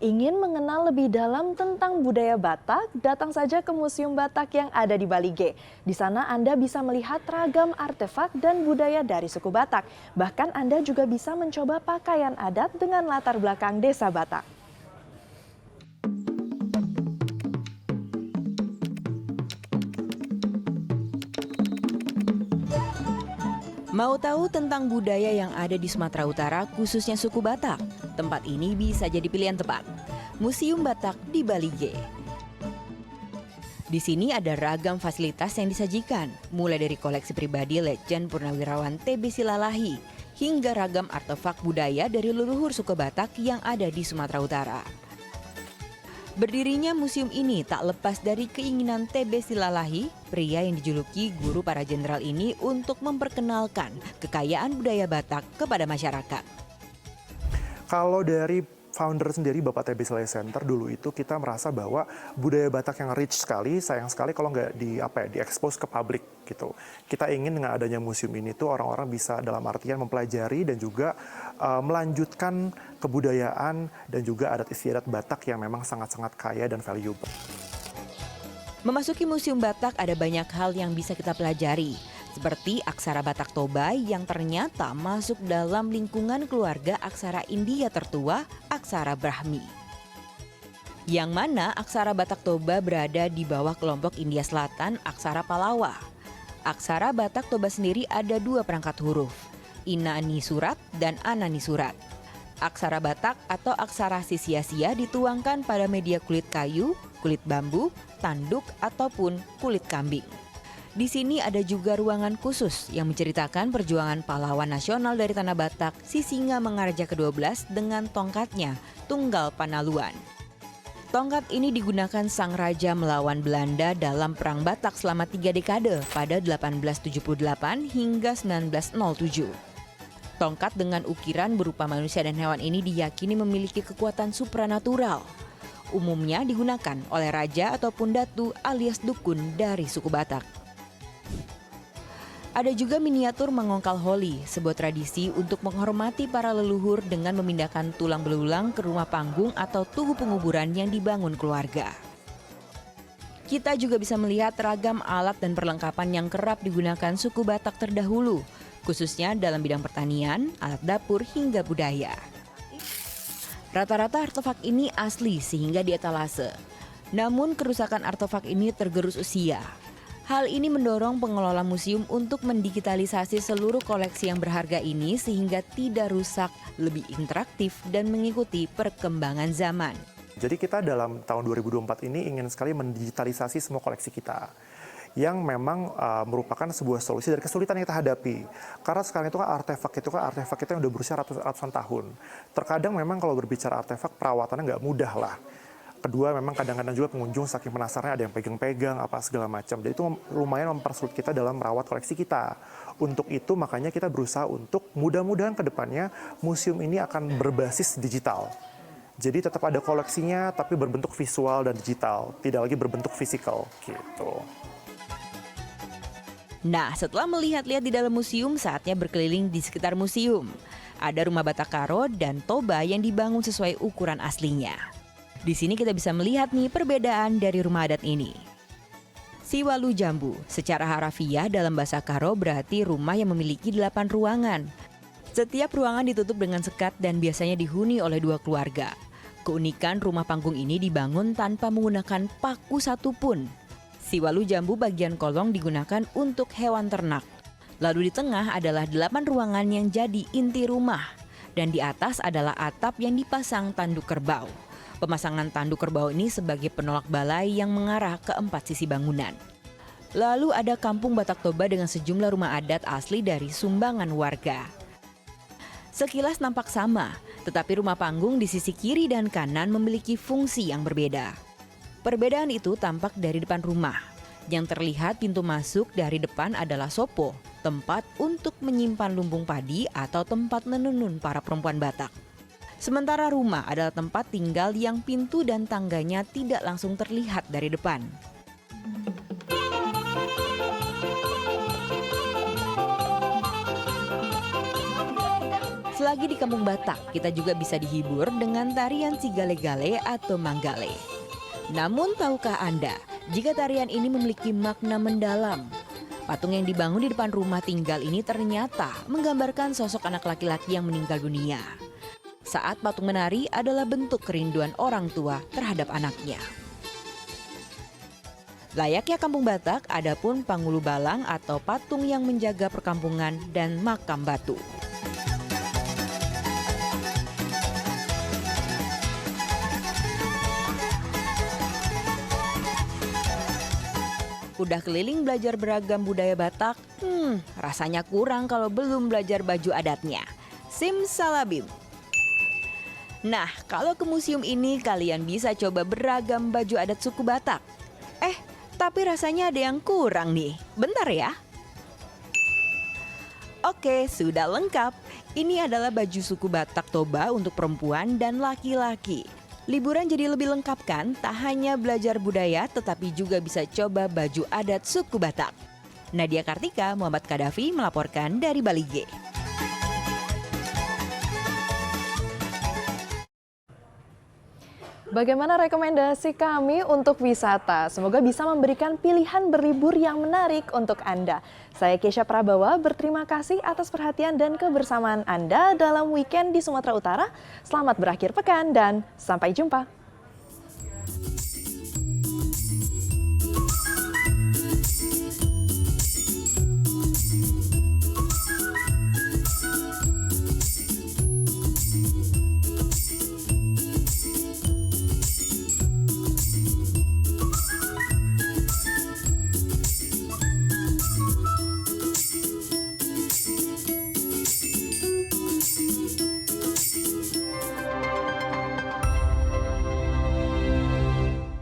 Ingin mengenal lebih dalam tentang budaya Batak, datang saja ke Museum Batak yang ada di Bali G. Di sana Anda bisa melihat ragam artefak dan budaya dari suku Batak. Bahkan Anda juga bisa mencoba pakaian adat dengan latar belakang desa Batak. Mau tahu tentang budaya yang ada di Sumatera Utara, khususnya suku Batak? Tempat ini bisa jadi pilihan tepat. Museum Batak di Bali G. Di sini ada ragam fasilitas yang disajikan, mulai dari koleksi pribadi Legend Purnawirawan TB Silalahi, hingga ragam artefak budaya dari leluhur suku Batak yang ada di Sumatera Utara. Berdirinya museum ini tak lepas dari keinginan TB Silalahi, pria yang dijuluki guru para jenderal ini, untuk memperkenalkan kekayaan budaya Batak kepada masyarakat. Kalau dari founder sendiri, Bapak TB Silalahi Center, dulu itu kita merasa bahwa budaya Batak yang rich sekali, sayang sekali kalau nggak diekspos ke publik gitu. Kita ingin dengan adanya museum ini tuh orang-orang bisa dalam artian mempelajari dan juga melanjutkan kebudayaan dan juga adat istiadat Batak yang memang sangat-sangat kaya dan valuable. Memasuki Museum Batak ada banyak hal yang bisa kita pelajari, seperti aksara Batak Toba yang ternyata masuk dalam lingkungan keluarga aksara India tertua, aksara Brahmi. Yang mana aksara Batak Toba berada di bawah kelompok India Selatan, aksara Palawa. Aksara Batak Toba sendiri ada dua perangkat huruf, Inani Surat dan Anani Surat. Aksara Batak atau aksara Sisia-sia dituangkan pada media kulit kayu, kulit bambu, tanduk, ataupun kulit kambing. Di sini ada juga ruangan khusus yang menceritakan perjuangan pahlawan nasional dari tanah Batak, Sisinga Mangaraja ke-12 dengan tongkatnya, Tunggal Panaluan. Tongkat ini digunakan sang raja melawan Belanda dalam Perang Batak selama 3 dekade pada 1878 hingga 1907. Tongkat dengan ukiran berupa manusia dan hewan ini diyakini memiliki kekuatan supranatural. Umumnya digunakan oleh raja ataupun datu alias dukun dari suku Batak. Ada juga miniatur Mangongkal Holi, sebuah tradisi untuk menghormati para leluhur dengan memindahkan tulang belulang ke rumah panggung atau tugu penguburan yang dibangun keluarga. Kita juga bisa melihat ragam alat dan perlengkapan yang kerap digunakan suku Batak terdahulu, khususnya dalam bidang pertanian, alat dapur, hingga budaya. Rata-rata artefak ini asli sehingga dietalase. Namun kerusakan artefak ini tergerus usia. Hal ini mendorong pengelola museum untuk mendigitalisasi seluruh koleksi yang berharga ini sehingga tidak rusak, lebih interaktif, dan mengikuti perkembangan zaman. Jadi kita dalam tahun 2024 ini ingin sekali mendigitalisasi semua koleksi kita, yang memang merupakan sebuah solusi dari kesulitan yang kita hadapi. Karena sekarang itu kan artefak kita yang udah berusia ratusan tahun. Terkadang memang kalau berbicara artefak, perawatannya nggak mudah lah. Kedua, memang kadang-kadang juga pengunjung saking penasarannya ada yang pegang-pegang apa segala macam. Jadi itu lumayan mempersulit kita dalam merawat koleksi kita. Untuk itu makanya kita berusaha untuk mudah-mudahan ke depannya museum ini akan berbasis digital. Jadi tetap ada koleksinya tapi berbentuk visual dan digital, tidak lagi berbentuk fisikal gitu. Nah, setelah melihat-lihat di dalam museum, saatnya berkeliling di sekitar museum. Ada rumah Batak Karo dan Toba yang dibangun sesuai ukuran aslinya. Di sini kita bisa melihat nih perbedaan dari rumah adat ini. Siwalu Jambu, secara harafiah dalam bahasa Karo berarti rumah yang memiliki 8 ruangan. Setiap ruangan ditutup dengan sekat dan biasanya dihuni oleh 2 keluarga. Keunikan rumah panggung ini dibangun tanpa menggunakan paku satupun. Siwalu Jambu bagian kolong digunakan untuk hewan ternak. Lalu di tengah adalah 8 ruangan yang jadi inti rumah. Dan di atas adalah atap yang dipasang tanduk kerbau. Pemasangan tanduk kerbau ini sebagai penolak balai yang mengarah ke 4 sisi bangunan. Lalu ada kampung Batak Toba dengan sejumlah rumah adat asli dari sumbangan warga. Sekilas nampak sama, tetapi rumah panggung di sisi kiri dan kanan memiliki fungsi yang berbeda. Perbedaan itu tampak dari depan rumah. Yang terlihat pintu masuk dari depan adalah sopo, tempat untuk menyimpan lumbung padi atau tempat menenun para perempuan Batak. Sementara rumah adalah tempat tinggal yang pintu dan tangganya tidak langsung terlihat dari depan. Selagi di Kampung Batak, kita juga bisa dihibur dengan tarian Sigale-gale atau Manggale. Namun tahukah Anda, jika tarian ini memiliki makna mendalam? Patung yang dibangun di depan rumah tinggal ini ternyata menggambarkan sosok anak laki-laki yang meninggal dunia. Saat patung menari adalah bentuk kerinduan orang tua terhadap anaknya. Layaknya Kampung Batak, adapun Pangulu Balang atau patung yang menjaga perkampungan dan makam batu. Udah keliling belajar beragam budaya Batak, rasanya kurang kalau belum belajar baju adatnya. Simsalabim. Nah, kalau ke museum ini kalian bisa coba beragam baju adat suku Batak. Tapi rasanya ada yang kurang nih. Bentar ya. Oke, sudah lengkap. Ini adalah baju suku Batak Toba untuk perempuan dan laki-laki. Liburan jadi lebih lengkap kan? Tak hanya belajar budaya, tetapi juga bisa coba baju adat suku Batak. Nadia Kartika, Muhammad Kadafi melaporkan dari Bali G. Bagaimana rekomendasi kami untuk wisata? Semoga bisa memberikan pilihan berlibur yang menarik untuk Anda. Saya Kesha Prabawa, berterima kasih atas perhatian dan kebersamaan Anda dalam weekend di Sumatera Utara. Selamat berakhir pekan dan sampai jumpa.